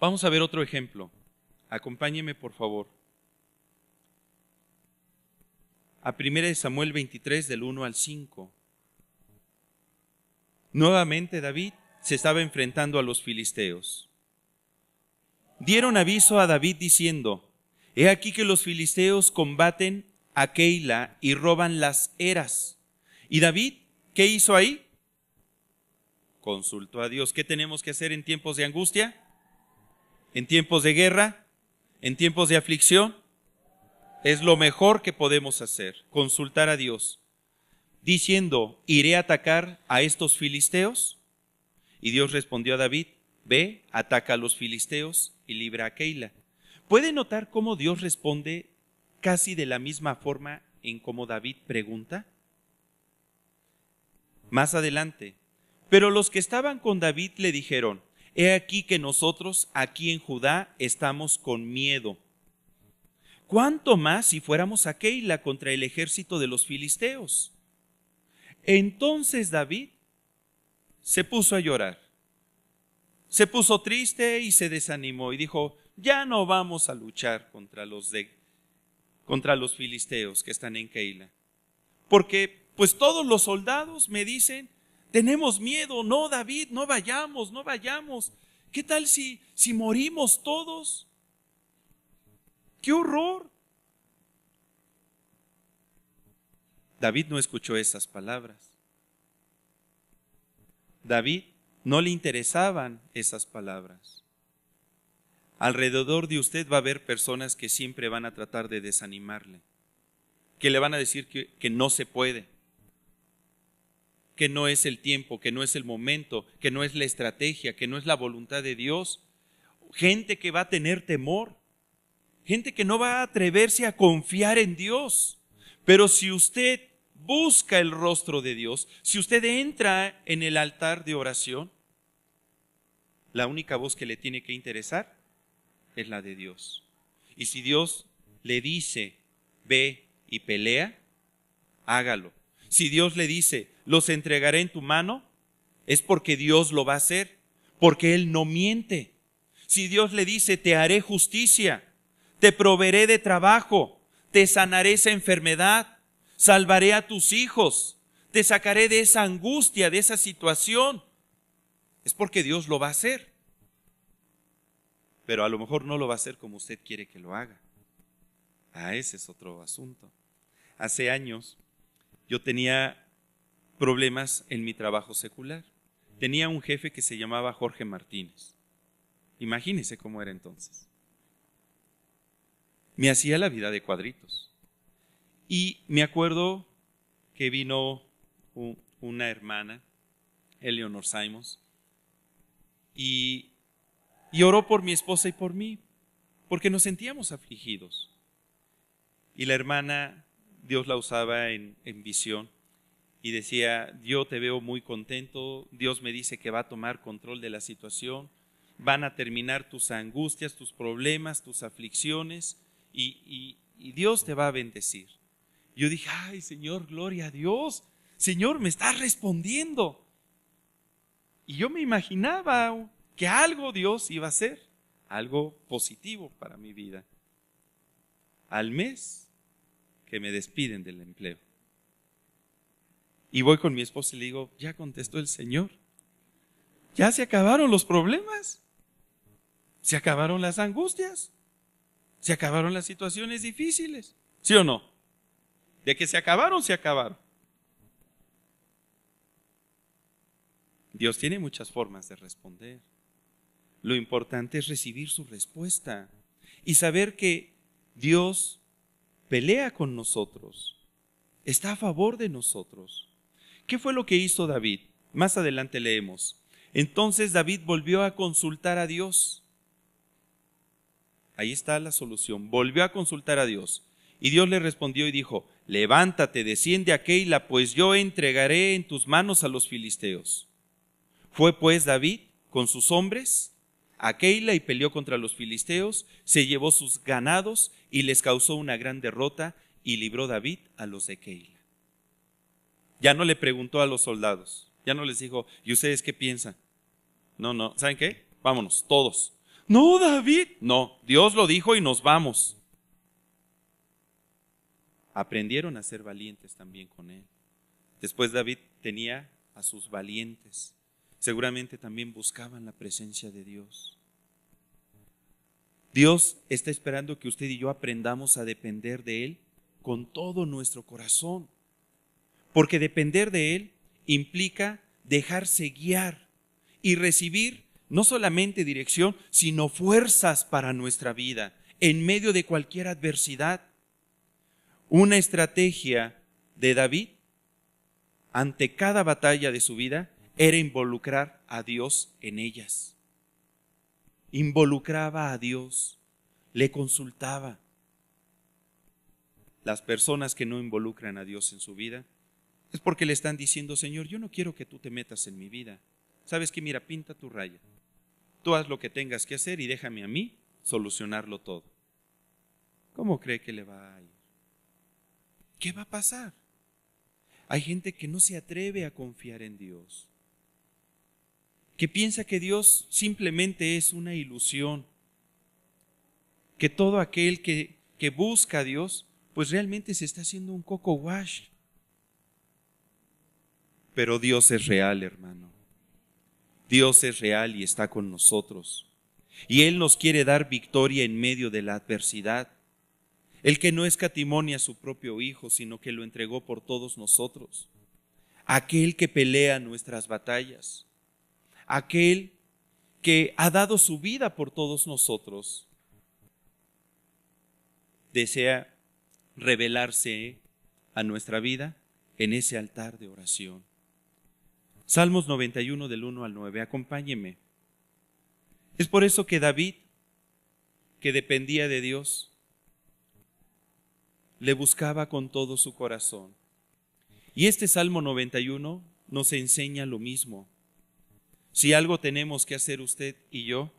Speaker 1: Vamos a ver otro ejemplo. Acompáñeme, por favor. A 1 Samuel 23, del 1 al 5. Nuevamente David se estaba enfrentando a los filisteos. Dieron aviso a David diciendo, he aquí que los filisteos combaten a Keila y roban las eras. ¿Y David qué hizo ahí? Consultó a Dios. ¿Qué tenemos que hacer en tiempos de angustia? ¿En tiempos de guerra? ¿En tiempos de aflicción? Es lo mejor que podemos hacer, consultar a Dios, diciendo, ¿iré a atacar a estos filisteos? Y Dios respondió a David, ve, ataca a los filisteos y libra a Keila. ¿Puede notar cómo Dios responde casi de la misma forma en cómo David pregunta? Más adelante, pero los que estaban con David le dijeron, he aquí que nosotros aquí en Judá estamos con miedo. ¿Cuánto más si fuéramos a Keila contra el ejército de los filisteos? Entonces David se puso a llorar. Se puso triste y se desanimó y dijo, ya no vamos a luchar contra los filisteos que están en Keila. Porque pues todos los soldados me dicen, tenemos miedo, no David, no vayamos. ¿Qué tal si morimos todos? ¡Qué horror! David no escuchó esas palabras. David no le interesaban esas palabras. Alrededor de usted va a haber personas que siempre van a tratar de desanimarle, que le van a decir que no se puede, que no es el tiempo, que no es el momento, que no es la estrategia, que no es la voluntad de Dios. Gente que va a tener temor, gente que no va a atreverse a confiar en Dios. Pero si usted busca el rostro de Dios, si usted entra en el altar de oración, la única voz que le tiene que interesar es la de Dios. Y si Dios le dice, ve y pelea, hágalo. Si Dios le dice, los entregaré en tu mano, es porque Dios lo va a hacer, porque Él no miente. Si Dios le dice, te haré justicia, te proveeré de trabajo, te sanaré esa enfermedad, salvaré a tus hijos, te sacaré de esa angustia, de esa situación, es porque Dios lo va a hacer. Pero a lo mejor no lo va a hacer como usted quiere que lo haga. Ese es otro asunto. Hace años yo tenía problemas en mi trabajo secular. Tenía un jefe que se llamaba Jorge Martínez. Imagínese cómo era entonces. Me hacía la vida de cuadritos. Y me acuerdo que vino una hermana, Eleonor Simons, y oró por mi esposa y por mí, porque nos sentíamos afligidos. Y la hermana, Dios la usaba en visión, y decía, yo te veo muy contento, Dios me dice que va a tomar control de la situación, van a terminar tus angustias, tus problemas, tus aflicciones, y Dios te va a bendecir. Yo dije, ay Señor, gloria a Dios, Señor, me estás respondiendo. Y yo me imaginaba que algo Dios iba a hacer, algo positivo para mi vida. Al mes que me despiden del empleo. Y voy con mi esposa y le digo, ya contestó el Señor. Ya se acabaron los problemas. Se acabaron las angustias. Se acabaron las situaciones difíciles. ¿Sí o no? De que se acabaron, se acabaron. Dios tiene muchas formas de responder. Lo importante es recibir su respuesta y saber que Dios pelea con nosotros, está a favor de nosotros. ¿Qué fue lo que hizo David? Más adelante leemos. Entonces David volvió a consultar a Dios. Ahí está la solución. Volvió a consultar a Dios. Y Dios le respondió y dijo, levántate, desciende a Keila, pues yo entregaré en tus manos a los filisteos. Fue pues David con sus hombres a Keila y peleó contra los filisteos, se llevó sus ganados y les causó una gran derrota y libró David a los de Keila. Ya no le preguntó a los soldados, ya no les dijo, ¿y ustedes qué piensan? No, ¿saben qué? Vámonos, todos. No, David. No, Dios lo dijo y nos vamos. Aprendieron a ser valientes también con él. Después David tenía a sus valientes. Seguramente también buscaban la presencia de Dios. Dios está esperando que usted y yo aprendamos a depender de Él con todo nuestro corazón. Porque depender de Él implica dejarse guiar y recibir no solamente dirección, sino fuerzas para nuestra vida en medio de cualquier adversidad. Una estrategia de David ante cada batalla de su vida era involucrar a Dios en ellas. Involucraba a Dios, le consultaba. Las personas que no involucran a Dios en su vida es porque le están diciendo, Señor, yo no quiero que tú te metas en mi vida. ¿Sabes qué? Mira, pinta tu raya. Tú haz lo que tengas que hacer y déjame a mí solucionarlo todo. ¿Cómo cree que le va a ir? ¿Qué va a pasar? Hay gente que no se atreve a confiar en Dios, que piensa que Dios simplemente es una ilusión, que todo aquel que busca a Dios, pues realmente se está haciendo un coco wash. Pero Dios es real, hermano. Dios es real y está con nosotros. Y Él nos quiere dar victoria en medio de la adversidad. El que no escatimó a su propio Hijo, sino que lo entregó por todos nosotros. Aquel que pelea nuestras batallas. Aquel que ha dado su vida por todos nosotros. Desea revelarse a nuestra vida en ese altar de oración. Salmos 91 del 1 al 9, acompáñeme. Es por eso que David, que dependía de Dios, le buscaba con todo su corazón. Y este Salmo 91 nos enseña lo mismo. Si algo tenemos que hacer usted y yo,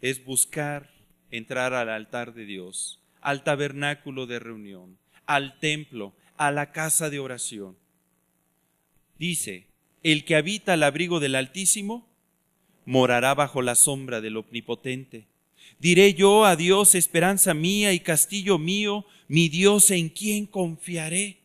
Speaker 1: es buscar entrar al altar de Dios, al tabernáculo de reunión, al templo, a la casa de oración. Dice, el que habita al abrigo del Altísimo morará bajo la sombra del Omnipotente. Diré yo a Dios, esperanza mía y castillo mío, mi Dios en quien confiaré.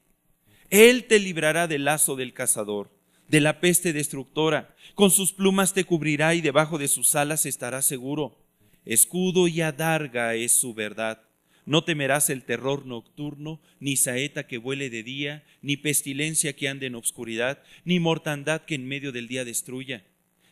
Speaker 1: Él te librará del lazo del cazador, de la peste destructora. Con sus plumas te cubrirá y debajo de sus alas estarás seguro. Escudo y adarga es su verdad. No temerás el terror nocturno, ni saeta que vuele de día, ni pestilencia que ande en obscuridad, ni mortandad que en medio del día destruya.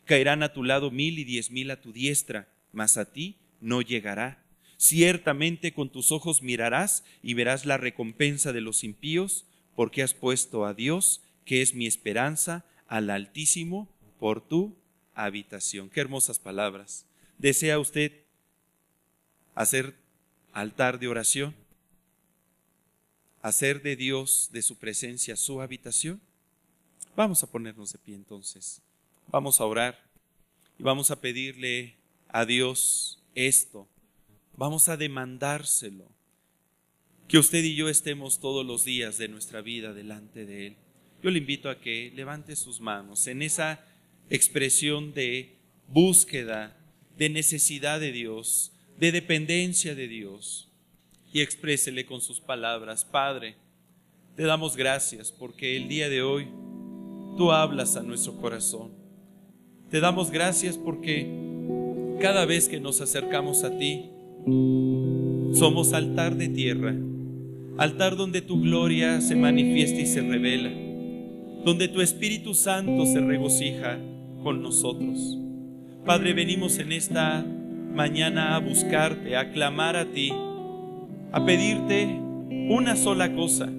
Speaker 1: Caerán a tu lado 1000 y 10,000 a tu diestra, mas a ti no llegará. Ciertamente con tus ojos mirarás y verás la recompensa de los impíos, porque has puesto a Dios, que es mi esperanza, al Altísimo, por tu habitación. Qué hermosas palabras. ¿Desea usted hacer altar de oración? ¿Hacer de Dios, de su presencia, su habitación? Vamos a ponernos de pie entonces. Vamos a orar y vamos a pedirle a Dios esto. Vamos a demandárselo. Que usted y yo estemos todos los días de nuestra vida delante de Él. Yo le invito a que levante sus manos en esa expresión de búsqueda, de necesidad de Dios, de dependencia de Dios, y exprésele con sus palabras: Padre, te damos gracias porque el día de hoy tú hablas a nuestro corazón. Te damos gracias porque cada vez que nos acercamos a ti, somos altar de tierra, altar donde tu gloria se manifiesta y se revela, donde tu Espíritu Santo se regocija con nosotros. Padre, venimos en esta mañana a buscarte, a clamar a ti, a pedirte una sola cosa: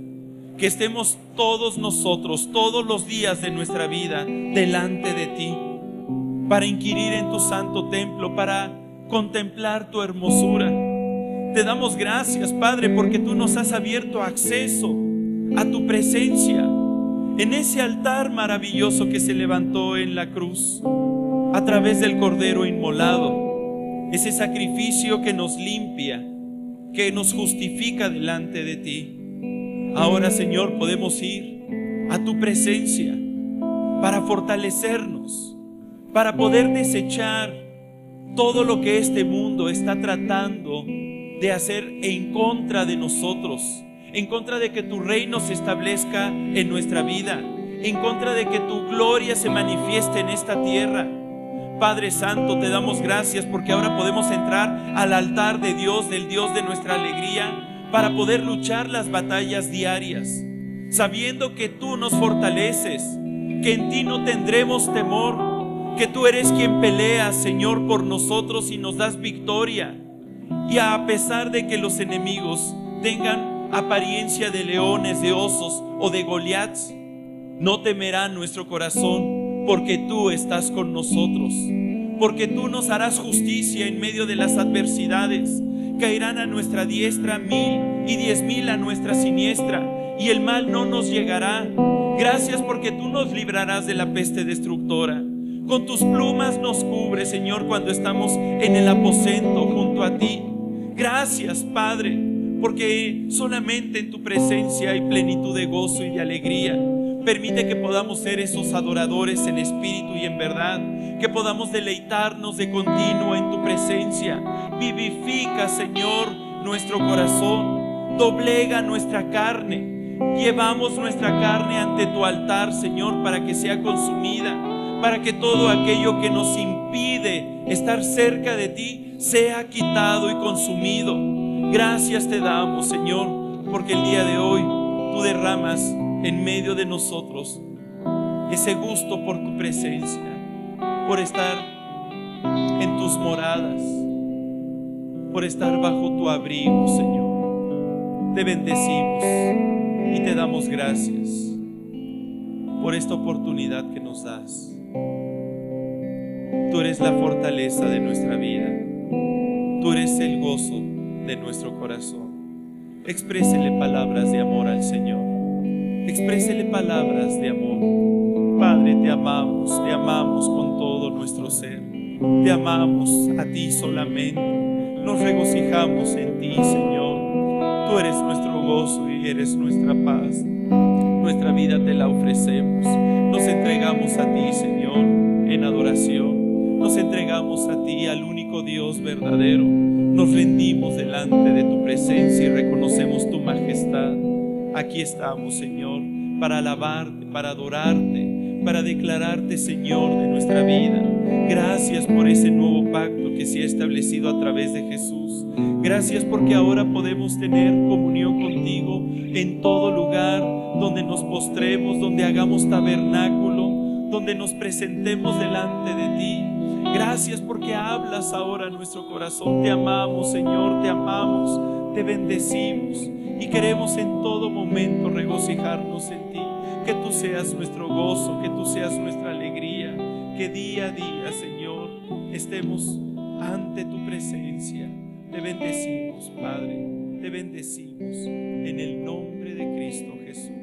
Speaker 1: que estemos todos nosotros, todos los días de nuestra vida, delante de ti, para inquirir en tu santo templo, para contemplar tu hermosura. Te damos gracias, Padre, porque tú nos has abierto acceso a tu presencia en ese altar maravilloso que se levantó en la cruz a través del Cordero inmolado, ese sacrificio que nos limpia, que nos justifica delante de ti. Ahora, Señor, podemos ir a tu presencia para fortalecernos, para poder desechar todo lo que este mundo está tratando de hacer en contra de nosotros, en contra de que tu reino se establezca en nuestra vida, en contra de que tu gloria se manifieste en esta tierra. Padre Santo, te damos gracias porque ahora podemos entrar al altar de Dios, del Dios de nuestra alegría, para poder luchar las batallas diarias, sabiendo que tú nos fortaleces, que en ti no tendremos temor, que tú eres quien pelea, Señor, por nosotros y nos das victoria. Y a pesar de que los enemigos tengan apariencia de leones, de osos o de Goliats, no temerá nuestro corazón, porque tú estás con nosotros, porque tú nos harás justicia en medio de las adversidades. Caerán a nuestra diestra 1000 y 10,000 a nuestra siniestra, y el mal no nos llegará. Gracias porque tú nos librarás de la peste destructora. Con tus plumas nos cubre, Señor, cuando estamos en el aposento junto a ti. Gracias, Padre, porque solamente en tu presencia hay plenitud de gozo y de alegría. Permite que podamos ser esos adoradores en espíritu y en verdad, que podamos deleitarnos de continuo en tu presencia. Vivifica, Señor, nuestro corazón, doblega nuestra carne. Llevamos nuestra carne ante tu altar, Señor, para que sea consumida, para que todo aquello que nos impide estar cerca de ti sea quitado y consumido. Gracias te damos, Señor, porque el día de hoy tú derramas en medio de nosotros ese gusto por tu presencia, por estar en tus moradas, por estar bajo tu abrigo, Señor. Te bendecimos y te damos gracias por esta oportunidad que nos das. Tú eres la fortaleza de nuestra vida, tú eres el gozo de nuestro corazón. Exprésele palabras de amor al Señor. Exprésele palabras de amor. Padre, te amamos con todo nuestro ser. Te amamos a ti solamente. Nos regocijamos en ti, Señor. Tú eres nuestro gozo y eres nuestra paz. Nuestra vida te la ofrecemos. Nos entregamos entregamos a ti, Señor, en adoración. Nos entregamos a ti, al único Dios verdadero. Nos rendimos delante de tu presencia y reconocemos tu majestad. Aquí estamos, Señor, para alabarte, para adorarte, para declararte Señor de nuestra vida. Gracias por ese nuevo pacto que se ha establecido a través de Jesús. Gracias porque ahora podemos tener comunión contigo en todo lugar, donde nos postremos, donde hagamos tabernáculo, donde nos presentemos delante de ti. Gracias porque hablas ahora a nuestro corazón. Te amamos, Señor, te amamos, te bendecimos y queremos en todo momento regocijarnos en ti. Que tú seas nuestro gozo, que tú seas nuestra alegría, que día a día, Señor, estemos ante tu presencia. Te bendecimos, Padre, te bendecimos en el nombre de Cristo Jesús.